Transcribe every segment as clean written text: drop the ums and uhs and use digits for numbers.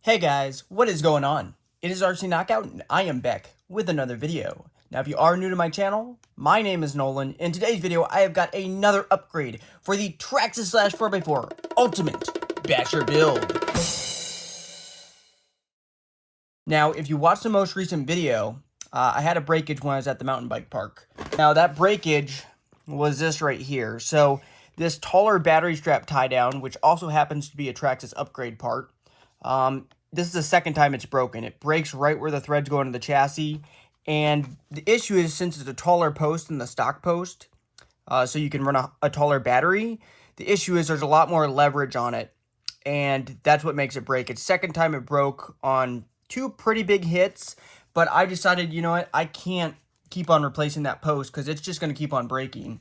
Hey guys, what is going on? It is RC Knockout and I am back with another video. Now if you are new to my channel, my name is Nolan. In today's video I have got another upgrade for the Traxxas Slash 4x4 Ultimate Basher build. Now if you watched the most recent video, I had a breakage when I was at the mountain bike park. Now that breakage was this right here. So this taller battery strap tie down, which also happens to be a Traxxas upgrade part, this is the second time it's broken. It breaks right where the threads go into the chassis. And the issue is, since it's a taller post than the stock post, so you can run a taller battery, the issue is there's a lot more leverage on it. And that's what makes it break. It's second time it broke on two pretty big hits. But I decided, you know what, I can't keep on replacing that post because it's just going to keep on breaking.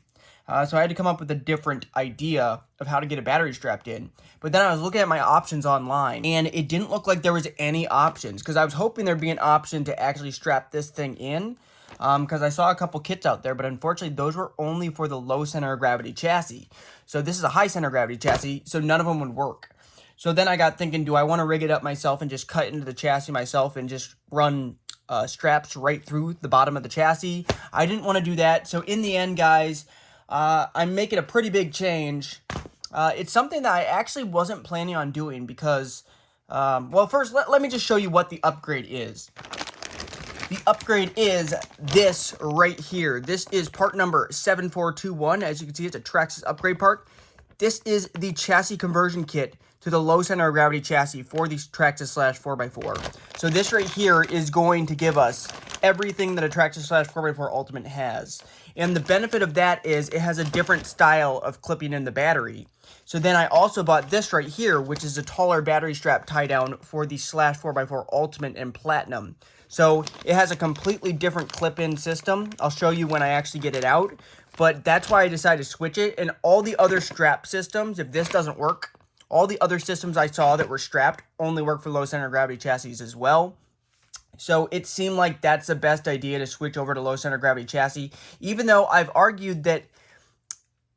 So I had to come up with a different idea of how to get a battery strapped in. But then I was looking at my options online, and it didn't look like there was any options, because I was hoping there'd be an option to actually strap this thing in, because I saw a couple kits out there, but unfortunately those were only for the low center of gravity chassis. So this is a high center of gravity chassis, so none of them would work. So then I got thinking, do I want to rig it up myself and just cut into the chassis myself and just run straps right through the bottom of the chassis? I didn't want to do that. So in the end, guys, I'm making a pretty big change. It's something that I actually wasn't planning on doing because, well, first, let me just show you what the upgrade is. The upgrade is this right here. This is part number 7421. As you can see, it's a Traxxas upgrade part. This is the chassis conversion kit to the low center of gravity chassis for the Traxxas Slash 4x4. So this right here is going to give us everything that a Traxxas Slash 4x4 Ultimate has. And the benefit of that is it has a different style of clipping in the battery. So then I also bought this right here, which is a taller battery strap tie down for the Slash 4x4 Ultimate in Platinum. So it has a completely different clip-in system. I'll show you when I actually get it out. But that's why I decided to switch it. And all the other strap systems, if this doesn't work, all the other systems I saw that were strapped only work for low center of gravity chassis as well. So it seemed like that's the best idea to switch over to low center of gravity chassis, even though I've argued that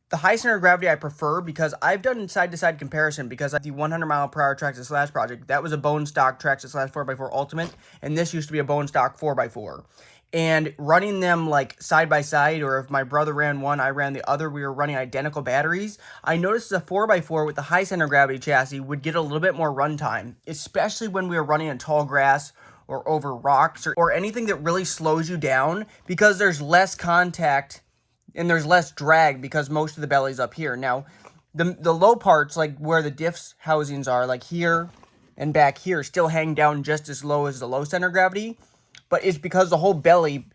the high center of gravity I prefer, because I've done side-to-side comparison, because the 100-mile-per-hour Traxxas Slash project, that was a bone stock Traxxas Slash 4x4 Ultimate, and this used to be a bone stock 4x4. And running them like side by side, or if my brother ran one, I ran the other, we were running identical batteries, I noticed the 4x4 with the high center of gravity chassis would get a little bit more runtime, especially when we were running in tall grass or over rocks or anything that really slows you down, because there's less contact and there's less drag because most of the belly's up here. Now, the low parts, like where the diff housings are, like here and back here, still hang down just as low as the low center of gravity, but it's because the whole belly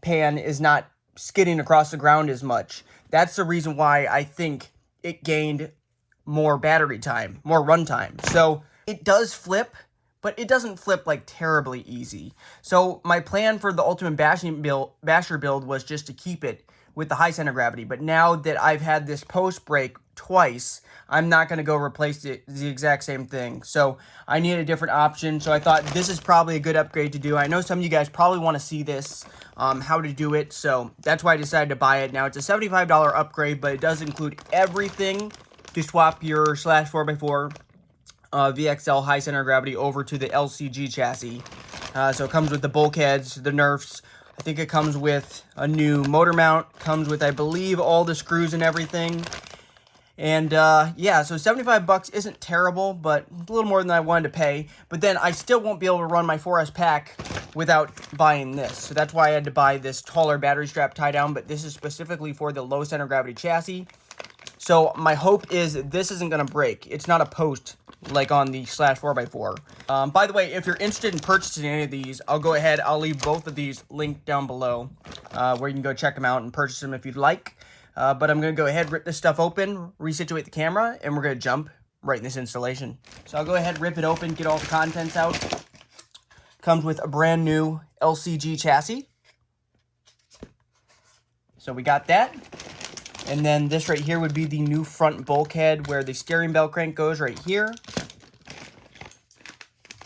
pan is not skidding across the ground as much. That's the reason why I think it gained more battery time, more run time. So it does flip, but it doesn't flip like terribly easy. So my plan for the Ultimate Basher build was just to keep it with the high center of gravity. But now that I've had this post break twice, I'm not going to go replace the exact same thing. So I need a different option. So I thought this is probably a good upgrade to do. I know some of you guys probably want to see this, how to do it. So that's why I decided to buy it. Now it's a $75 upgrade, but it does include everything to swap your Slash 4x4 Vxl high center of gravity over to the HCG chassis. So it comes with the bulkheads, the nerfs. I think it comes with a new motor mount. Comes with, I believe, all the screws and everything. And yeah, so 75 bucks isn't terrible, but a little more than I wanted to pay. But then I still won't be able to run my 4S pack without buying this. So that's why I had to buy this taller battery strap tie down, but this is specifically for the low center of gravity chassis. So my hope is this isn't going to break. It's not a post like on the Slash 4x4. By the way, if you're interested in purchasing any of these, I'll go ahead. I'll leave both of these linked down below where you can go check them out and purchase them if you'd like. But I'm going to go ahead, rip this stuff open, resituate the camera, and we're going to jump right in this installation. So I'll go ahead, rip it open, get all the contents out. Comes with a brand new HCG chassis. So we got that. And then this right here would be the new front bulkhead where the steering bell crank goes right here.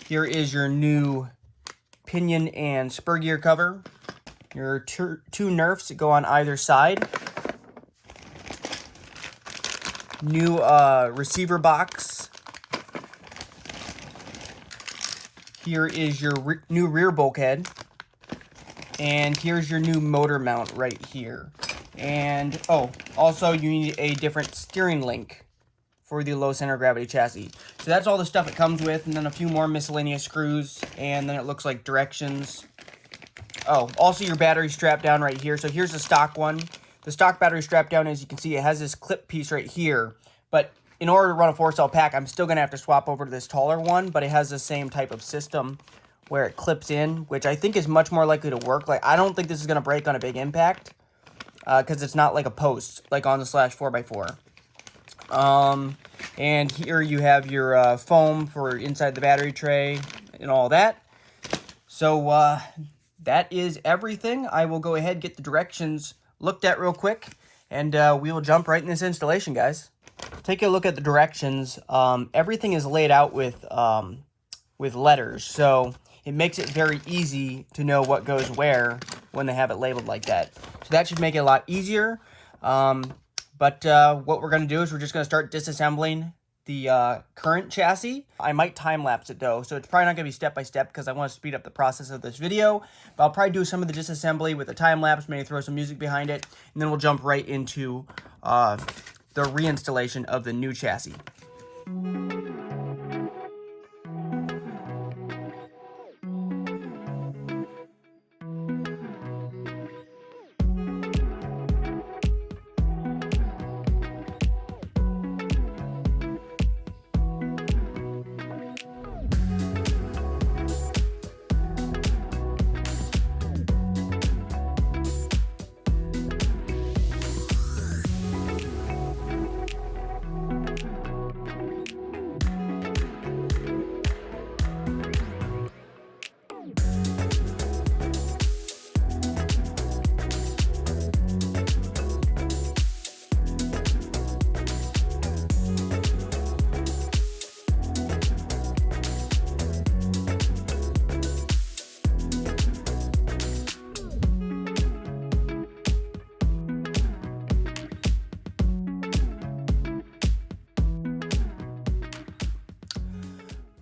Here is your new pinion and spur gear cover. Your two nerfs that go on either side. New receiver box. Here is your new rear bulkhead. And here's your new motor mount right here. And, oh, also you need a different steering link for the low center of gravity chassis. So that's all the stuff it comes with, and then a few more miscellaneous screws, and then it looks like directions. Oh, also your battery strap down right here. So here's the stock one. The stock battery strap down, as you can see, it has this clip piece right here. But in order to run a 4-cell pack, I'm still going to have to swap over to this taller one, but it has the same type of system where it clips in, which I think is much more likely to work. Like, I don't think this is going to break on a big impact, because it's not like a post, like on the Slash 4x4. And here you have your foam for inside the battery tray and all that. So that is everything. I will go ahead and get the directions looked at real quick, and we will jump right in this installation, guys. Take a look at the directions. Everything is laid out with letters, so it makes it very easy to know what goes where when they have it labeled like that. So that should make it a lot easier. But what we're going to do is we're just going to start disassembling the current chassis. I might time-lapse it, though, so it's probably not going to be step-by-step because I want to speed up the process of this video. But I'll probably do some of the disassembly with a time-lapse, maybe throw some music behind it, and then we'll jump right into the reinstallation of the new chassis.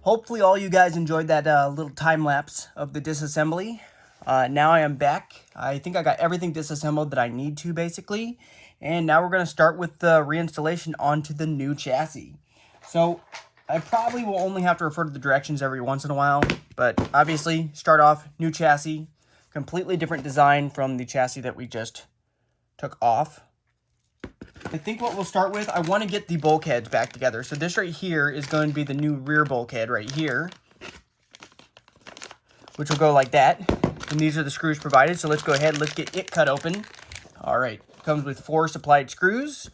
Hopefully all you guys enjoyed that little time lapse of the disassembly. Now I am back. I think I got everything disassembled that I need to, basically. And now we're going to start with the reinstallation onto the new chassis. So I probably will only have to refer to the directions every once in a while. But obviously, start off, new chassis. Completely different design from the chassis that we just took off. I think what we'll start with, I want to get the bulkheads back together. So this right here is going to be the new rear bulkhead right here, which will go like that. And these are the screws provided. So let's go ahead and let's get it cut open. All right, comes with 4 supplied screws.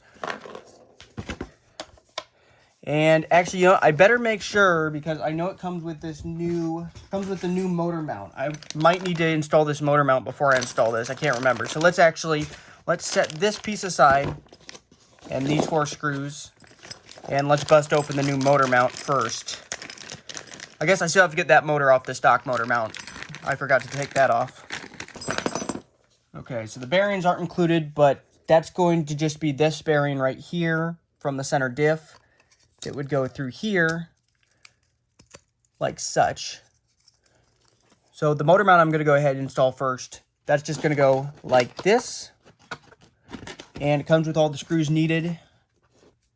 And actually, you know, I better make sure, because I know it comes with this new, the new motor mount. I might need to install this motor mount before I install this. I can't remember. So let's set this piece aside and these 4 screws, and let's bust open the new motor mount first. I guess I still have to get that motor off the stock motor mount. I forgot to take that off. Okay, so the bearings aren't included, but that's going to just be this bearing right here from the center diff. It would go through here like such. So the motor mount I'm going to go ahead and install first. That's just going to go like this. And it comes with all the screws needed.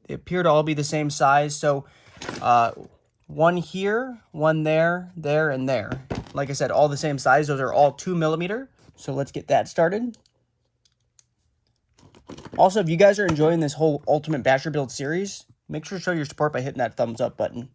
They appear to all be the same size. So one here, one there, there, and there. Like I said, all the same size. Those are all 2mm. So let's get that started. Also, if you guys are enjoying this whole Ultimate Basher Build series, make sure to show your support by hitting that thumbs up button.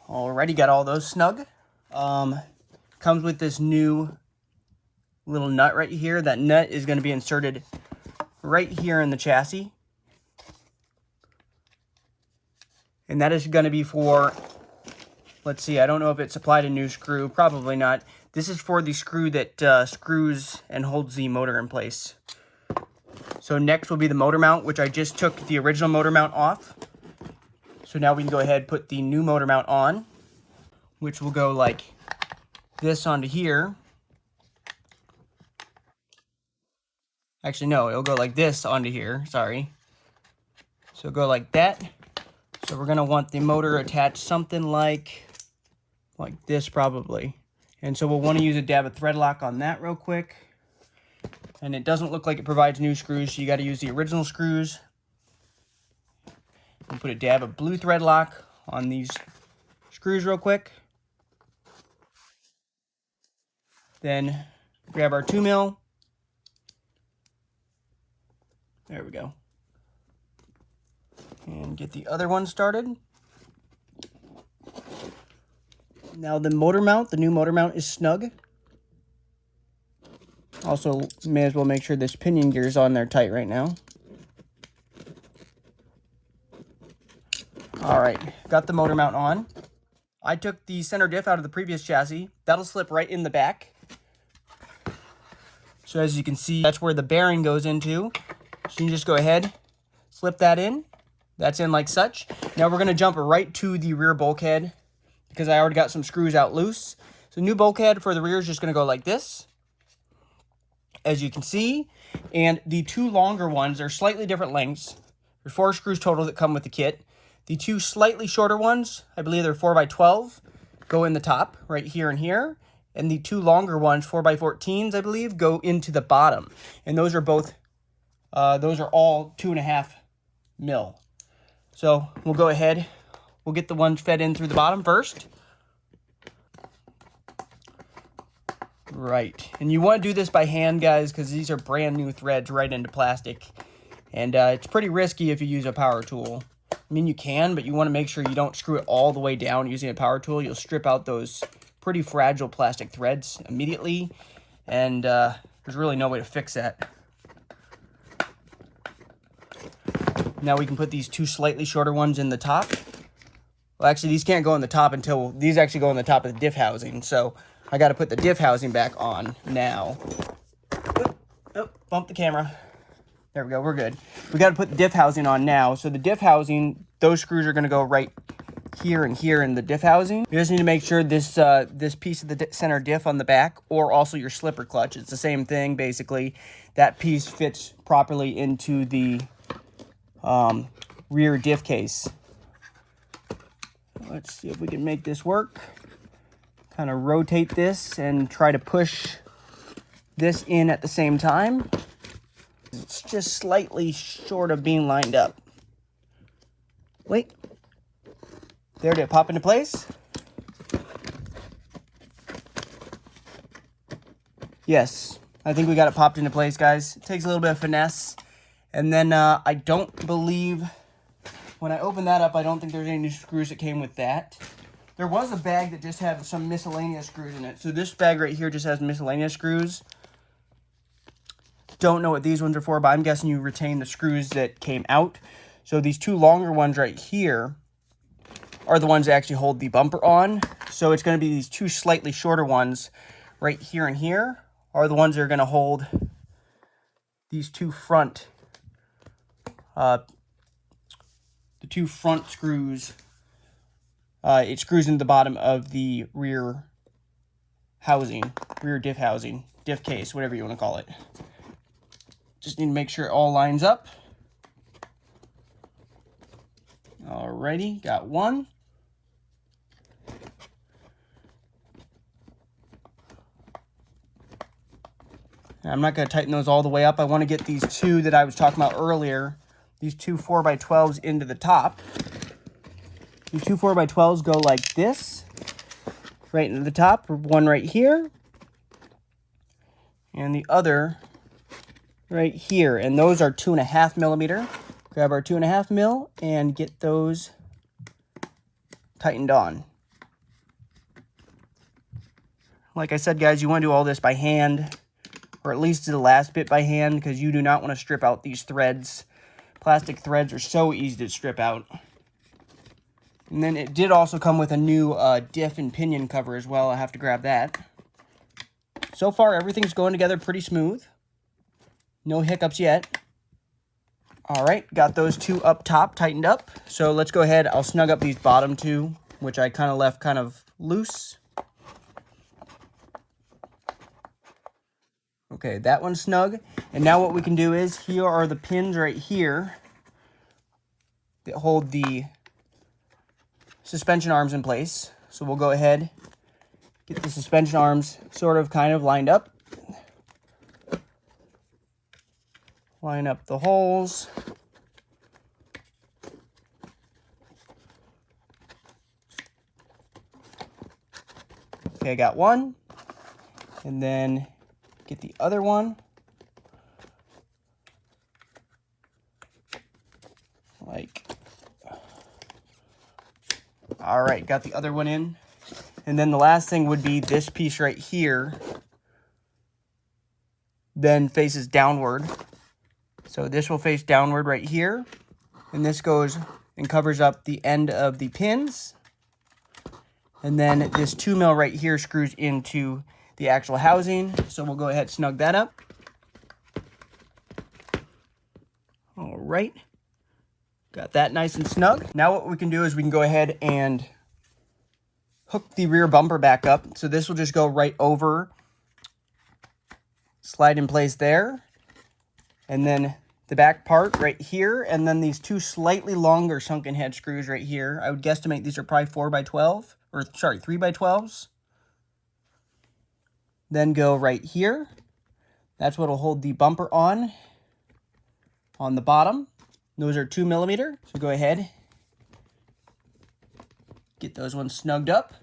Alrighty, got all those snug. Comes with this new little nut right here. That nut is going to be inserted right here in the chassis. And that is going to be for, let's see, I don't know if it supplied a new screw. Probably not. This is for the screw that screws and holds the motor in place. So next will be the motor mount, which I just took the original motor mount off. So now we can go ahead and put the new motor mount on, which will go like this onto here. Actually, no, it'll go like this onto here, sorry. So go like that. So we're gonna want the motor attached something like this probably. And so we'll want to use a dab of thread lock on that real quick. And it doesn't look like it provides new screws, so you got to use the original screws. And put a dab of blue thread lock on these screws real quick. Then grab our 2mm. There we go. And get the other one started. Now the motor mount, the new motor mount is snug. Also, may as well make sure this pinion gear is on there tight right now. All right, got the motor mount on. I took the center diff out of the previous chassis. That'll slip right in the back. So as you can see, that's where the bearing goes into. So you can just go ahead, slip that in. That's in like such. Now we're gonna jump right to the rear bulkhead because I already got some screws out loose. So new bulkhead for the rear is just gonna go like this, as you can see. And the two longer ones are slightly different lengths. There's 4 screws total that come with the kit. The two slightly shorter ones, I believe they're 4x12, go in the top right here and here. And the two longer ones, 4x14s, I believe, go into the bottom. And those are both, those are all 2.5 mil. So we'll go ahead, we'll get the ones fed in through the bottom first. Right, and you want to do this by hand, guys, because these are brand new threads right into plastic. And it's pretty risky if you use a power tool. I mean, you can, but you want to make sure you don't screw it all the way down using a power tool. You'll strip out those pretty fragile plastic threads immediately, and there's really no way to fix that. Now we can put these two slightly shorter ones in the top. Well, actually, these can't go in the top until these actually go in the top of the diff housing. So I got to put the diff housing back on now. Oh, bump the camera. There we go, we're good. We got to put the diff housing on now. So the diff housing, those screws are going to go right here and here in the diff housing. You just need to make sure this this piece of the center diff on the back, or also your slipper clutch, it's the same thing basically. That piece fits properly into the rear diff case. Let's see if we can make this work. Kind of rotate this and try to push this in at the same time. It's just slightly short of being lined up. Wait. There it is. Pop into place. Yes, I think we got it popped into place, guys. It takes a little bit of finesse. And then I don't believe, when I open that up, I don't think there's any new screws that came with that. There was a bag that just had some miscellaneous screws in it. So this bag right here just has miscellaneous screws. Don't know what these ones are for, but I'm guessing you retain the screws that came out. So these two longer ones right here are the ones that actually hold the bumper on. So it's going to be these two slightly shorter ones right here and here are the ones that are going to hold these two front the two front screws. It screws into the bottom of the rear housing, rear diff housing, diff case, whatever you want to call it. Just need to make sure it all lines up. Alrighty, got one. I'm not going to tighten those all the way up. I want to get these two that I was talking about earlier, these two 4x12s into the top. These two 4x12s go like this, right into the top, one right here, and the other right here, and those are 2.5 millimeter. Grab our 2.5 mil and get those tightened on. Like I said, guys, you want to do all this by hand, or at least the last bit by hand, because you do not want to strip out these threads. Plastic threads are so easy to strip out. And then it did also come with a new diff and pinion cover as well. I have to grab that. So far, everything's going together pretty smooth. No hiccups yet. All right, got those two up top tightened up. So let's go ahead. I'll snug up these bottom two, which I kind of left kind of loose. Okay, that one's snug. And now what we can do is, here are the pins right here that hold the suspension arms in place. So we'll go ahead, get the suspension arms sort of kind of lined up. Line up the holes. Okay, I got one. And then get the other one. All right, got the other one in. And then the last thing would be this piece right here, then faces downward. So this will face downward right here. And this goes and covers up the end of the pins. And then this 2mm right here screws into the actual housing. So we'll go ahead and snug that up. All right. Got that nice and snug. Now what we can do is we can go ahead and hook the rear bumper back up. So this will just go right over, slide in place there. And then the back part right here. And then these two slightly longer sunken head screws right here. I would guesstimate these are probably 4x12, or sorry, 3x12s. Then go right here. That's what will hold the bumper on the bottom. Those are 2mm. So go ahead, get those ones snugged up.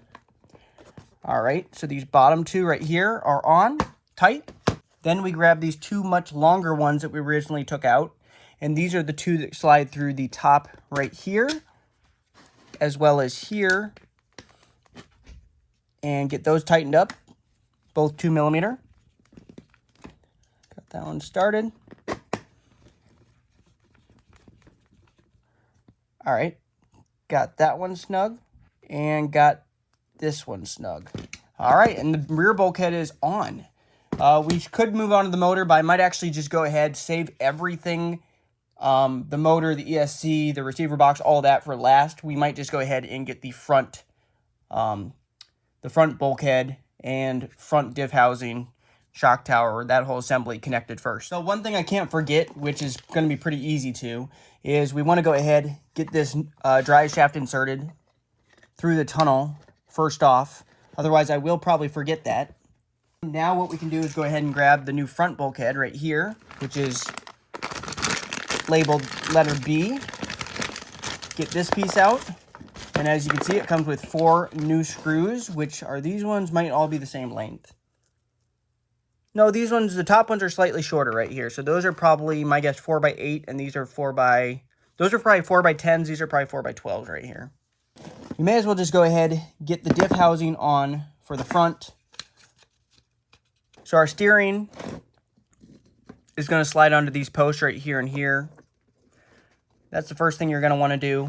All right, so these bottom two right here are on tight. Then we grab these two much longer ones that we originally took out. And these are the two that slide through the top right here, as well as here. And get those tightened up, both 2mm. Got that one started. All right, got that one snug and got this one snug. All right, and the rear bulkhead is on. We could move on to the motor, but I might actually just go ahead, save everything, the motor, the ESC, the receiver box, all that for last. We might just go ahead and get the front bulkhead and front diff housing, shock tower, that whole assembly connected first. So one thing I can't forget, which is going to be pretty easy to, is we want to go ahead, get this drive shaft inserted through the tunnel first off. Otherwise, I will probably forget that. Now what we can do is go ahead and grab the new front bulkhead right here, which is labeled letter B. Get this piece out. And as you can see, it comes with 4 new screws, which are these ones, might all be the same length. No, these ones, the top ones are slightly shorter right here. So those are probably, my guess, 4x8, and these are those are probably 4x10s. These are probably 4x12s right here. You may as well just go ahead, get the diff housing on for the front. So our steering is going to slide onto these posts right here and here. That's the first thing you're going to want to do.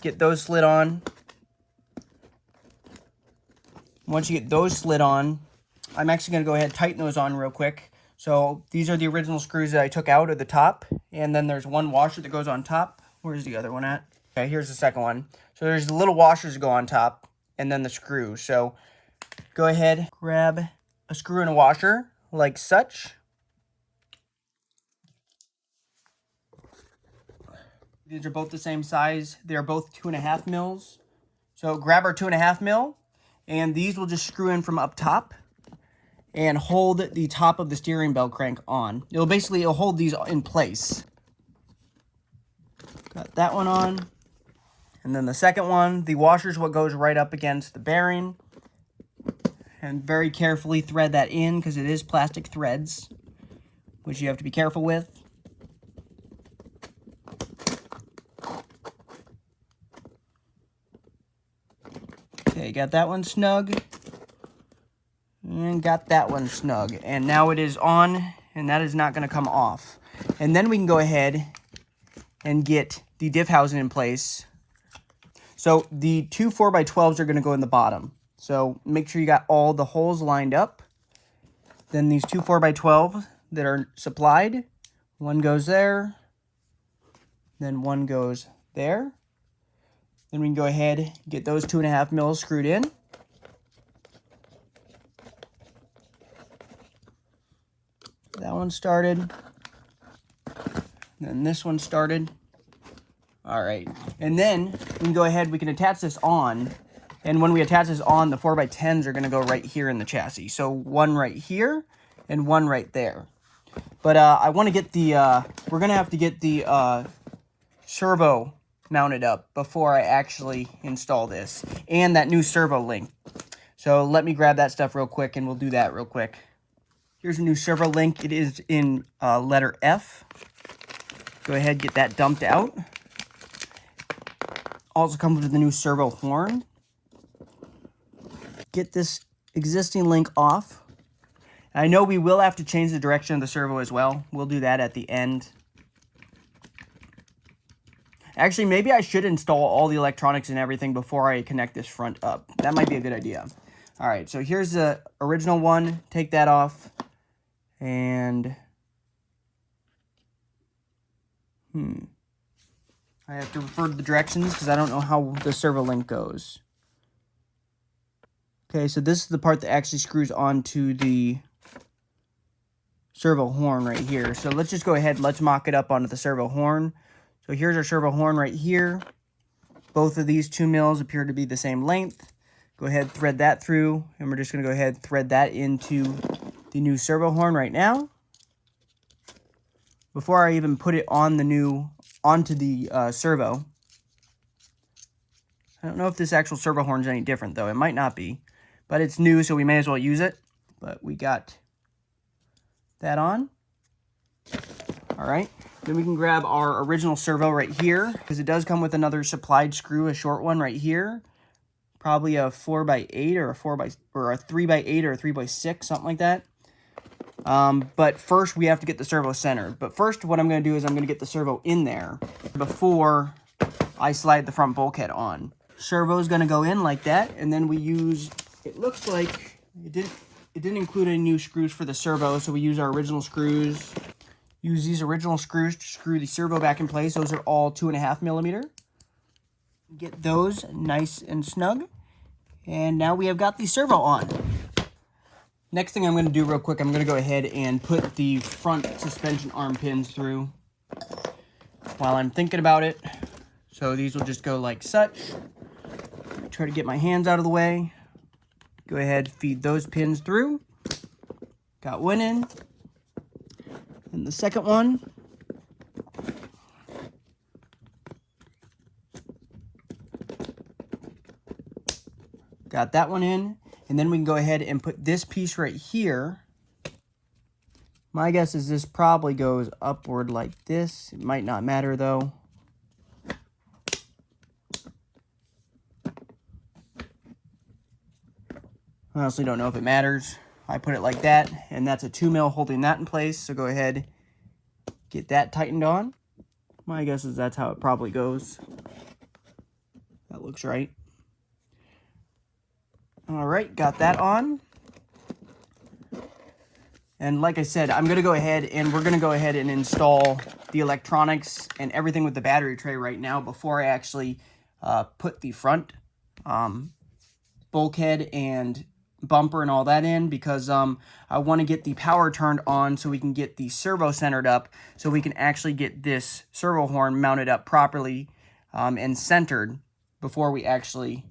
Get those slid on. Once you get those slid on, I'm actually going to go ahead and tighten those on real quick. So these are the original screws that I took out at the top. And then there's one washer that goes on top. Where's the other one at? Okay, here's the second one. So there's the little washers that go on top and then the screws. So go ahead, grab a screw and a washer like such. These are both the same size. They're both 2.5 mils. So grab our 2.5 mil, and these will just screw in from up top and hold the top of the steering bell crank on. It'll hold these in place. Got that one on. And then the second one, the washer is what goes right up against the bearing. And very carefully thread that in because it is plastic threads, which you have to be careful with. Okay, got that one snug. And got that one snug. And now it is on, and that is not going to come off. And then we can go ahead and get the diff housing in place. So the two 4x12s are going to go in the bottom. So make sure you got all the holes lined up. Then these two 4x12 that are supplied, one goes there, then one goes there. Then we can go ahead, get those 2.5 mils screwed in. that one started. Then this one started. All right, and then we can go ahead, we can attach this on, and when we attach this on, the 4x10s are gonna go right here in the chassis. So one right here and one right there. But I wanna get the, we're gonna have to get the servo mounted up before I actually install this, and that new servo link. So let me grab that stuff real quick and we'll do that real quick. Here's a new servo link. It is in letter F. Go ahead, get that dumped out. Also comes with the new servo horn. Get this existing link off. I know we will have to change the direction of the servo as well. We'll do that at the end. Actually, maybe I should install all the electronics and everything before I connect this front up. That might be a good idea. All right, so here's the original one. Take that off. And I have to refer to the directions because I don't know how the servo link goes. Okay, so this is the part that actually screws onto the servo horn right here. So let's just go ahead, let's mock it up onto the servo horn. So here's our servo horn right here. Both of these 2 mils appear to be the same length. Go ahead, thread that through, and we're just gonna go ahead, thread that into the new servo horn right now. Before I even put it on the onto the servo. I don't know if this actual servo horn is any different though. It might not be, but it's new, so we may as well use it. But we got that on. All right, then we can grab our original servo right here because it does come with another supplied screw, a short one right here. Probably a 4x8 or a 3x8 or a 3x6, something like that. But first we have to get the servo centered. But first what I'm going to do is I'm going to get the servo in there before I slide the front bulkhead on. Servo is going to go in like that, and then we use, it looks like it didn't include any new screws for the servo, so we use our original screws. Use these original screws to screw the servo back in place. Those are all 2.5 millimeter. Get those nice and snug. And now we have got the servo on. Next thing I'm going to do real quick, I'm going to go ahead and put the front suspension arm pins through while I'm thinking about it. So these will just go like such. Try to get my hands out of the way. Go ahead, feed those pins through. Got one in. And the second one. Got that one in. And then we can go ahead and put this piece right here. My guess is this probably goes upward like this. It might not matter though. I honestly don't know if it matters. I put it like that, and that's a 2 mil holding that in place. So go ahead, get that tightened on. My guess is that's how it probably goes. That looks right. All right, got that on. And like I said, I'm going to go ahead and we're going to go ahead and install the electronics and everything with the battery tray right now before I actually put the front bulkhead and bumper and all that in, because I want to get the power turned on so we can get the servo centered up so we can actually get this servo horn mounted up properly and centered before we actually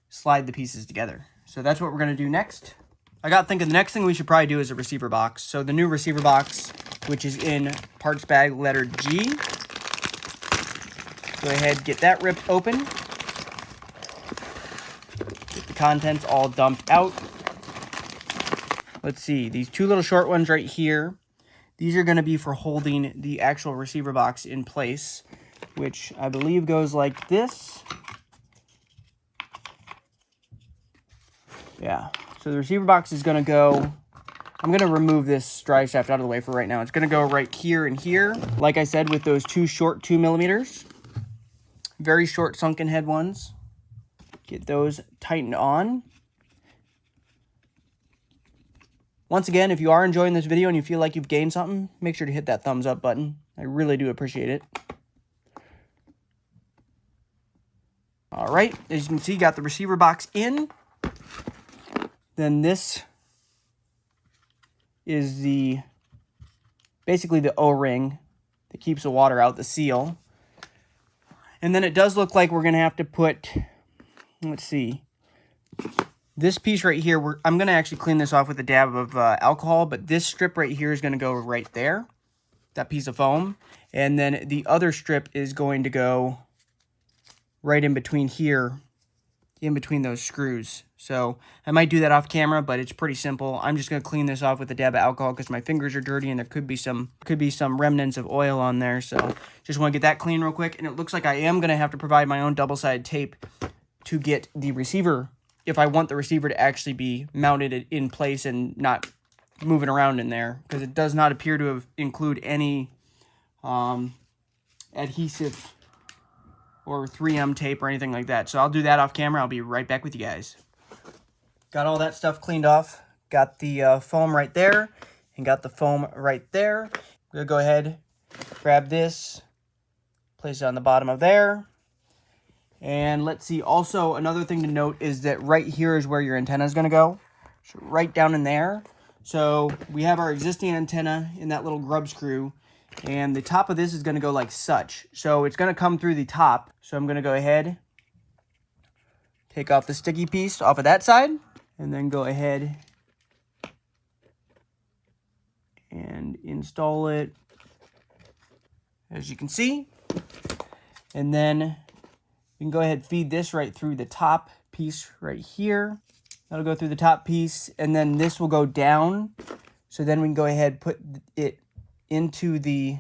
slide the pieces together. So that's what we're going to do next. I got thinking the next thing we should probably do is a receiver box. So the new receiver box, which is in parts bag letter G. Go ahead, get that ripped open. Get the contents all dumped out. Let's see, these two little short ones right here, these are going to be for holding the actual receiver box in place, which I believe goes like this. Yeah, so the receiver box is going to go, I'm going to remove this drive shaft out of the way for right now. It's going to go right here and here, like I said, with those two short 2 millimeters. Very short sunken head ones. Get those tightened on. Once again, if you are enjoying this video and you feel like you've gained something, make sure to hit that thumbs up button. I really do appreciate it. All right, as you can see, got the receiver box in. Then this is the basically the O-ring that keeps the water out, the seal. And then it does look like we're going to have to put, let's see, this piece right here, I'm going to actually clean this off with a dab of alcohol, but this strip right here is going to go right there, that piece of foam. And then the other strip is going to go right in between here, in between those screws. So I might do that off camera, but it's pretty simple. I'm just going to clean this off with a dab of alcohol because my fingers are dirty and there could be some remnants of oil on there. So just want to get that clean real quick. And it looks like I am going to have to provide my own double-sided tape to get the receiver, if I want the receiver to actually be mounted in place and not moving around in there, because it does not appear to include any adhesive or 3M tape or anything like that. So I'll do that off camera. I'll be right back with you guys. Got all that stuff cleaned off. Got the foam right there and got the foam right there. I'm gonna go ahead, grab this, place it on the bottom of there. And let's see, also another thing to note is that right here is where your antenna is gonna go. So right down in there. So we have our existing antenna in that little grub screw, and the top of this is gonna go like such. So it's gonna come through the top. So I'm gonna go ahead, take off the sticky piece off of that side, and then go ahead and install it, as you can see. And then you can go ahead and feed this right through the top piece right here. That'll go through the top piece, and then this will go down. So then we can go ahead and put it into the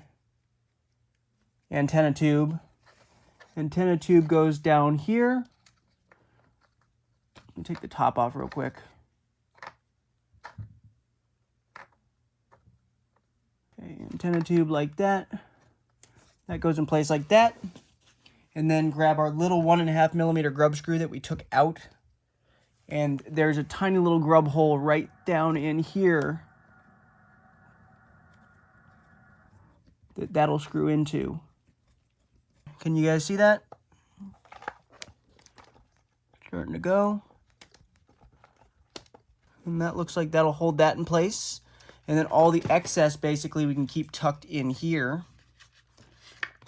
antenna tube. Antenna tube goes down here. Let me take the top off real quick. Okay, antenna tube like that. That goes in place like that. And then grab our little 1.5 millimeter grub screw that we took out. And there's a tiny little grub hole right down in here that'll screw into. Can you guys see that? Starting to go. And that looks like that'll hold that in place. And then all the excess basically we can keep tucked in here.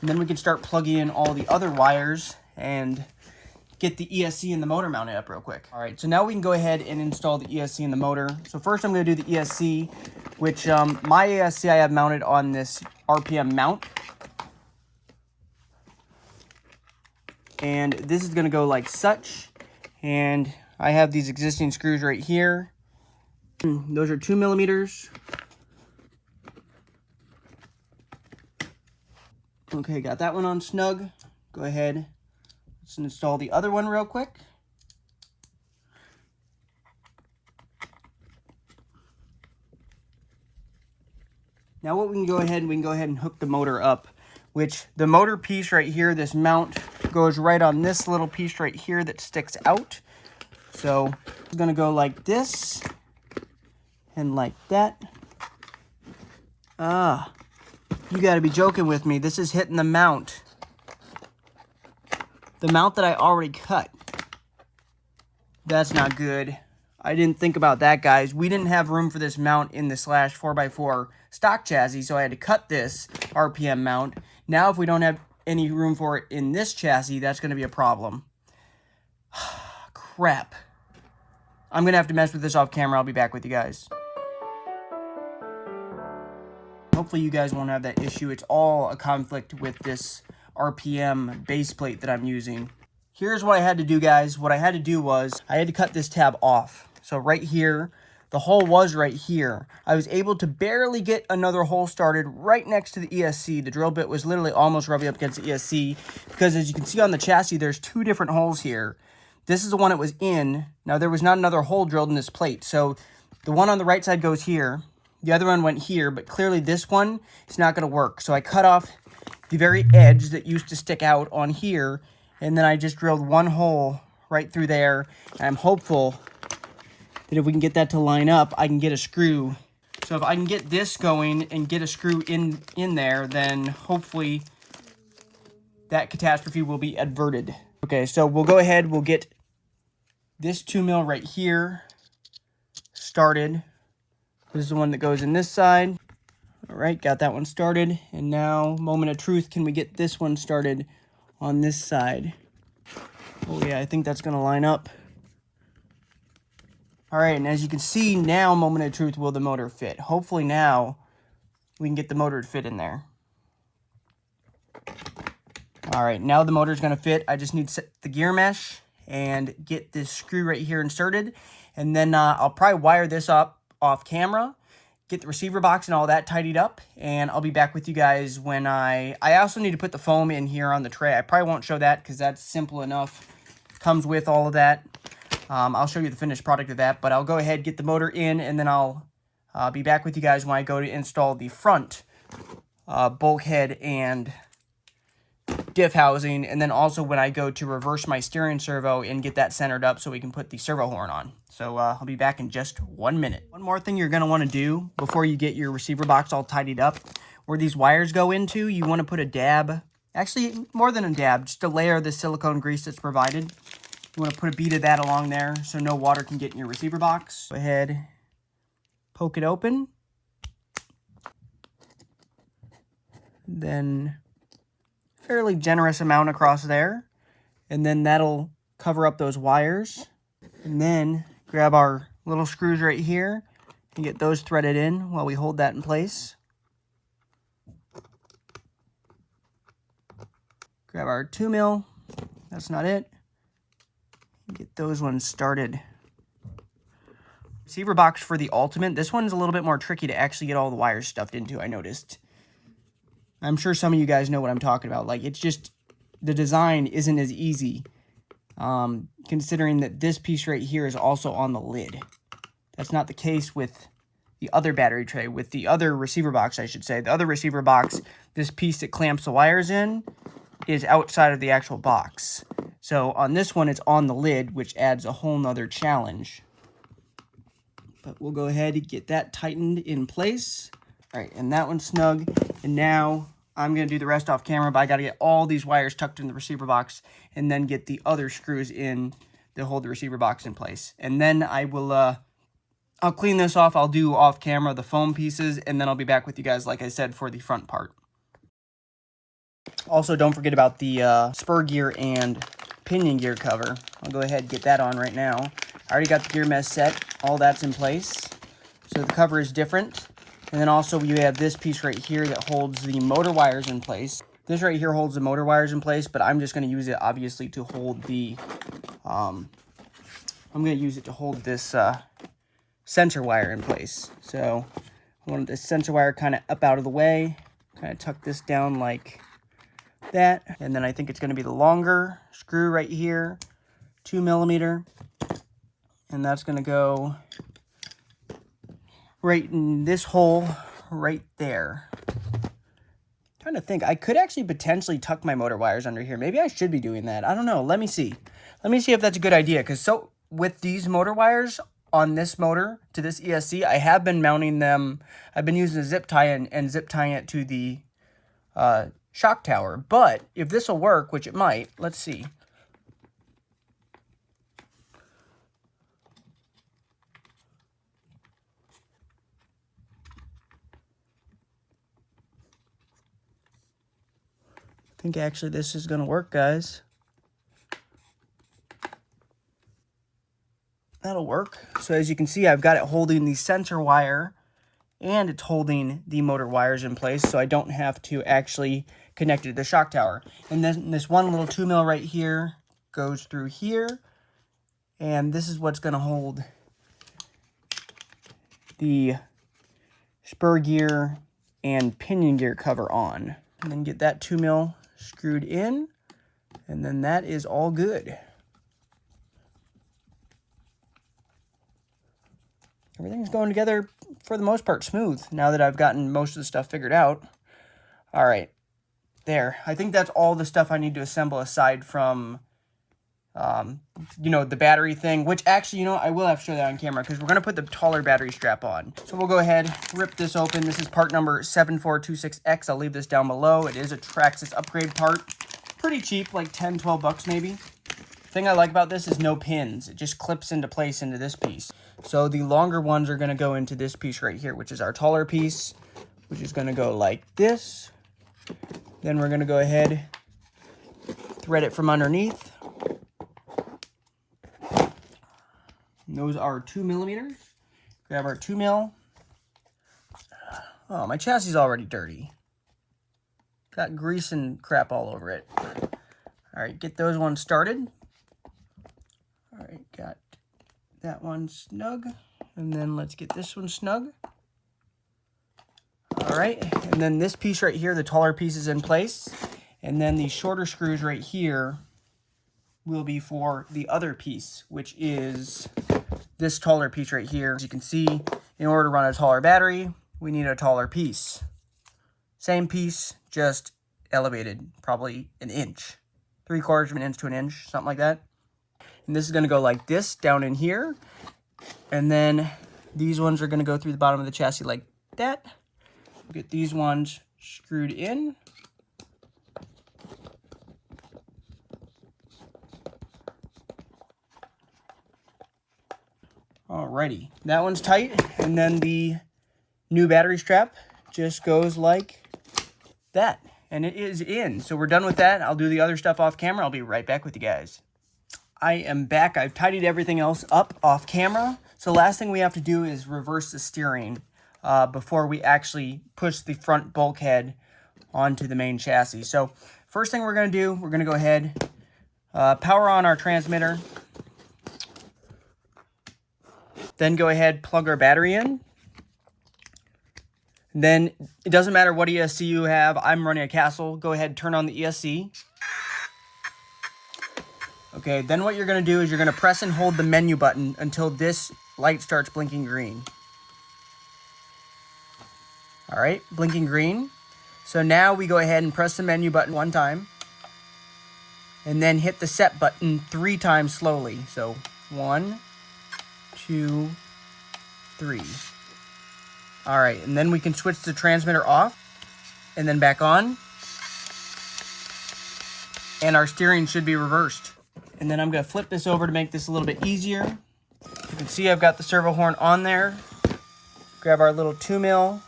And then we can start plugging in all the other wires and get the ESC and the motor mounted up real quick. All right, so now we can go ahead and install the ESC and the motor. So first I'm gonna do the ESC, which my ESC I have mounted on this RPM mount. And this is gonna go like such. And I have these existing screws right here. Those are 2 millimeters. Okay, got that one on snug. Go ahead, let's install the other one real quick. Now what we can go ahead and hook the motor up, which the motor piece right here, this mount, goes right on this little piece right here that sticks out. So it's gonna go like this and like that. Ah, you gotta be joking with me. This is hitting the mount. The mount that I already cut. That's not good. I didn't think about that, guys. We didn't have room for this mount in the Slash 4x4 stock chassis, so I had to cut this RPM mount. Now, if we don't have any room for it in this chassis, that's going to be a problem. Crap. I'm going to have to mess with this off camera. I'll be back with you guys. Hopefully you guys won't have that issue. It's all a conflict with this RPM base plate that I'm using. Here's what I had to do, guys. What I had to do was I had to cut this tab off. So right here, the hole was right here. I was able to barely get another hole started right next to the ESC. The drill bit was literally almost rubbing up against the ESC because, as you can see on the chassis, there's 2 different holes here. This is the one it was in. Now, there was not another hole drilled in this plate. So the one on the right side goes here. The other one went here, but clearly this one is not going to work. So I cut off the very edge that used to stick out on here, and then I just drilled one hole right through there. And I'm hopeful that if we can get that to line up, I can get a screw. So if I can get this going and get a screw in there, then hopefully that catastrophe will be averted. Okay, so we'll go ahead, we'll get this 2 mil right here started. This is the one that goes in this side. All right, got that one started. And now, moment of truth, can we get this one started on this side? Oh yeah, I think that's gonna line up. All right, and as you can see now, moment of truth, will the motor fit? Hopefully now we can get the motor to fit in there. All right, now the motor's gonna fit. I just need to set the gear mesh and get this screw right here inserted. And then I'll probably wire this up off camera, get the receiver box and all that tidied up, and I'll be back with you guys when I also need to put the foam in here on the tray. I probably won't show that because that's simple enough. Comes with all of that. I'll show you the finished product of that, but I'll go ahead, get the motor in, and then I'll be back with you guys when I go to install the front bulkhead and diff housing, and then also when I go to reverse my steering servo and get that centered up so we can put the servo horn on. So I'll be back in just 1 minute. One more thing you're going to want to do before you get your receiver box all tidied up, where these wires go into, you want to put a dab, actually more than a dab, just a layer of the silicone grease that's provided. You want to put a bead of that along there so no water can get in your receiver box. Go ahead, poke it open. Then fairly generous amount across there. And then that'll cover up those wires. And then grab our little screws right here and get those threaded in while we hold that in place. Grab our 2mm. That's not it. Get those ones started. Receiver box for the Ultimate. This one's a little bit more tricky to actually get all the wires stuffed into, I noticed. I'm sure some of you guys know what I'm talking about. Like, it's just, the design isn't as easy, considering that this piece right here is also on the lid. That's not the case with the other battery tray, with the other receiver box, I should say. The other receiver box, this piece that clamps the wires in, is outside of the actual box. So on this one, it's on the lid, which adds a whole nother challenge. But we'll go ahead and get that tightened in place. All right, and that one's snug. And now I'm going to do the rest off camera, but I got to get all these wires tucked in the receiver box and then get the other screws in to hold the receiver box in place. And then I will, I'll clean this off. I'll do off camera the foam pieces, and then I'll be back with you guys, like I said, for the front part. Also, don't forget about the spur gear and pinion gear cover. I'll go ahead and get that on right now. I already got the gear mesh set. All that's in place. So the cover is different. And then also you have this piece right here that holds the motor wires in place. This right here holds the motor wires in place, but I'm just going to use it obviously to hold the, I'm going to use it to hold this sensor wire in place. So I want the sensor wire kind of up out of the way, kind of tuck this down like that. And then I think it's going to be the longer screw right here, 2mm. And that's going to go right in this hole right there. I'm trying to think. I could actually potentially tuck my motor wires under here. Maybe I should be doing that. I don't know. Let me see. Let me see if that's a good idea. Because so with these motor wires on this motor to this ESC, I have been mounting them. I've been using a zip tie and zip tying it to the shock tower. But if this will work, which it might, let's see. I think actually this is going to work, guys. That'll work. So as you can see, I've got it holding the sensor wire and it's holding the motor wires in place, so I don't have to actually connect it to the shock tower. And then this one little 2mm right here goes through here, and this is what's going to hold the spur gear and pinion gear cover on. And then get that 2mm screwed in, and then that is all good. Everything's going together for the most part smooth now that I've gotten most of the stuff figured out. All right, there. I think that's all the stuff I need to assemble aside from, you know, the battery thing, which actually, you know, I will have to show that on camera because we're going to put the taller battery strap on. So we'll go ahead, rip this open. This is part number 7426X. I'll leave this down below. It is a Traxxas upgrade part. Pretty cheap, like 10, 12 bucks maybe. Thing I like about this is no pins. It just clips into place into this piece. So the longer ones are going to go into this piece right here, which is our taller piece. which is going to go like this. Then we're going to go ahead, thread it from underneath. And those are 2 millimeters. Grab our 2 mil. Oh, my chassis is already dirty. Got grease and crap all over it. All right, get those ones started. All right, got that one snug. And then let's get this one snug. All right, and then this piece right here, the taller piece is in place. And then these shorter screws right here will be for the other piece, which is this taller piece right here. As you can see, in order to run a taller battery, we need a taller piece. Same piece, just elevated, probably an inch. 3/4 of an inch to an inch, something like that. And this is gonna go like this down in here. And then these ones are gonna go through the bottom of the chassis like that. We'll get these ones screwed in. Alrighty, that one's tight. And then the new battery strap just goes like that. And it is in. So we're done with that. I'll do the other stuff off camera. I'll be right back with you guys. I am back. I've tidied everything else up off camera. So the last thing we have to do is reverse the steering before we actually push the front bulkhead onto the main chassis. So first thing we're going to do, we're going to go ahead, power on our transmitter. Then go ahead, plug our battery in. Then it doesn't matter what ESC you have. I'm running a Castle. Go ahead, turn on the ESC. Okay, then what you're going to do is you're going to press and hold the menu button until this light starts blinking green. All right, blinking green. So now we go ahead and press the menu button one time. And then hit the set button 3 times slowly. So 1, 2, 3. All right, and then we can switch the transmitter off and then back on. And our steering should be reversed. And then I'm gonna flip this over to make this a little bit easier. You can see I've got the servo horn on there. Grab our little 2 mil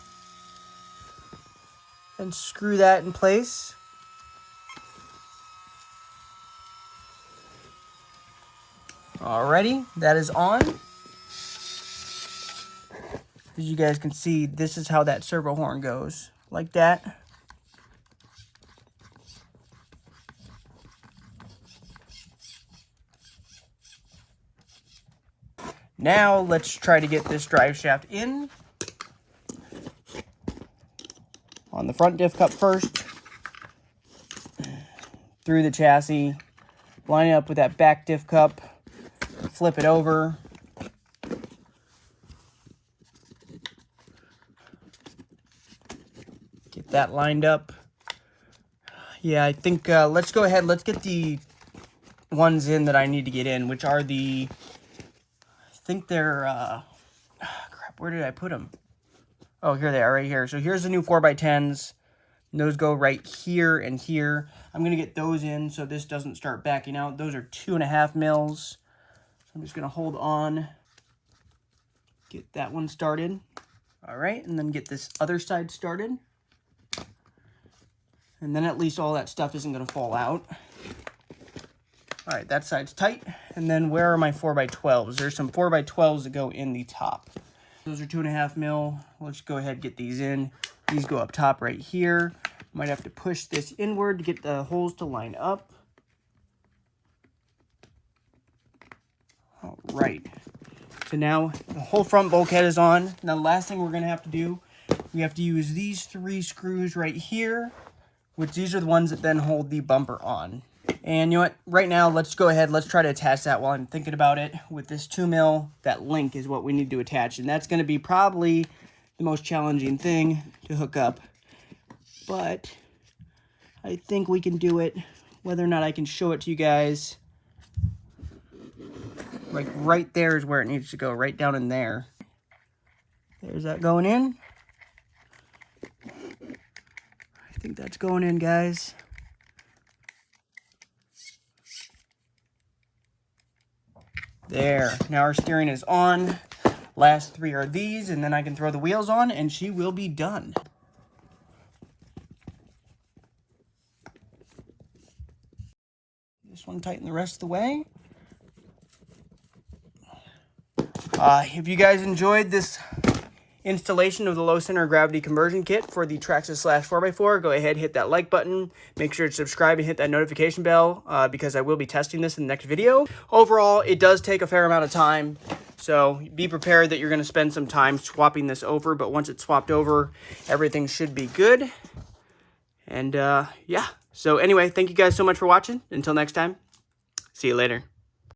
and screw that in place. Alrighty, that is on. As you guys can see, this is how that servo horn goes, like that. Now let's try to get this drive shaft in. On the front diff cup first, through the chassis, line it up with that back diff cup, flip it over. Get that lined up. Yeah, I think let's go ahead, let's get the ones in that I need to get in, which are the, I think they're, crap, where did I put them? Oh, here they are, right here. So here's the new 4x10s. Those go right here and here. I'm going to get those in so this doesn't start backing out. Those are 2.5 mils. So I'm just going to hold on. Get that one started. All right, and then get this other side started. And then at least all that stuff isn't going to fall out. All right, that side's tight. And then where are my 4x12s? There's some 4x12s that go in the top. Those are 2.5 mil. Let's go ahead and get these in. These go up top right here. Might have to push this inward to get the holes to line up. All right. So now the whole front bulkhead is on. Now the last thing we're going to have to do, we have to use these 3 screws right here, which these are the ones that then hold the bumper on. And you know what, right now, let's go ahead, let's try to attach that while I'm thinking about it. With this 2 mil, that link is what we need to attach, and that's going to be probably the most challenging thing to hook up. But I think we can do it. Whether or not I can show it to you guys, like right there is where it needs to go, right down in there. There's that going in. I think that's going in, guys. There, now our steering is on. Last 3 are these, and then I can throw the wheels on, and she will be done. This one tighten the rest of the way. If you guys enjoyed this installation of the low center of gravity conversion kit for the Traxxas Slash 4x4, go ahead, hit that like button. Make sure to subscribe and hit that notification bell because I will be testing this in the next video. Overall, it does take a fair amount of time, so be prepared that you're going to spend some time swapping this over, but once it's swapped over, everything should be good. And yeah, so anyway, thank you guys so much for watching. Until next time, see you later.